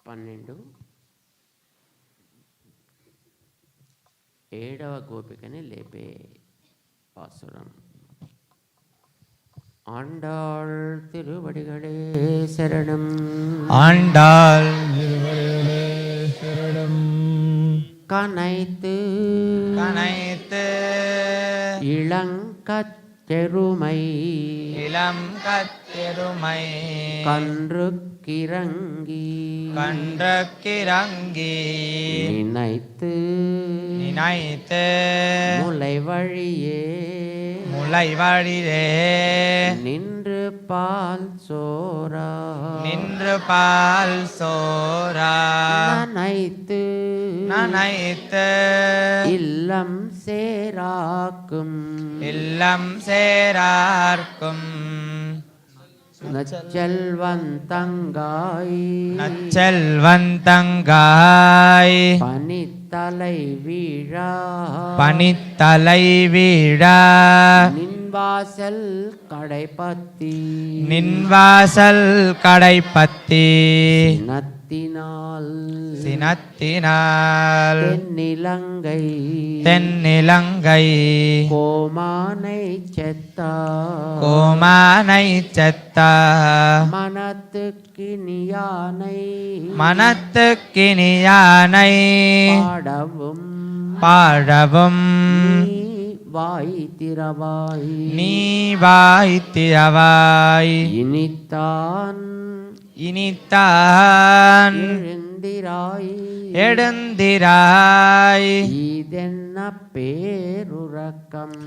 12 ఏడవ గోపికని లేపే பாசுரம். ஆண்டாள் திருவடிகளே சரணம். ஆண்டாள் திருவடிகளே சரணம். கனைத்து கனைத்து இளங்கத்தெருமை இளம் கத்தெருமை கன்று கிறங்கி கன்றக்கிறங்கி நினைத்து நினைத்து முளை வழியே முளை வழியே நின்று பால் சோரா நின்று பால் சோரா நனைத்து நனைத்து இல்லம் சேராக்கும் இல்லம் சேரார்க்கும் நச்செல்வந்தங்காய் நச்செல்வந்தங்காய் பனித்தலை வீழா பனித்தலை வீழா நின்வாசல் கடைப்பத்தி நின்வாசல் கடைப்பத்தி சினத்தினால் சினத்தினால் தென்னிலங்கை தென்னிலங்கை கோமானை செத்தா கோமானை செத்தா மனத்துக்கினியானை மனத்துக்கினியானை பாடவும் பாடவும் நீ வாய் திறவாய் நீ வாய் திறவாய் இனித்தான் இனித்தான் எழுந்திராய் எழுந்திராய் இதென்ன பேருறக்கம்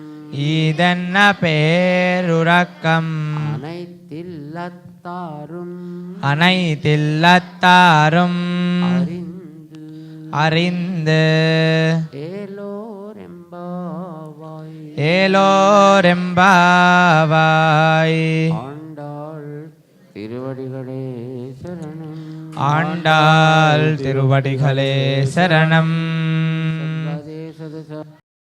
இதென்ன பேருறக்கம் அனைத்தில்லத்தாரும் அனைத்தில்லத்தாரும் அறிந்து அறிந்து ஏலோரெம்பாவாய் ஏலோரெம்பாவாய். ஆண்டாள் திருவடிகளே சரணம். ஆண்டாள் திருவடிகளே சரணம்.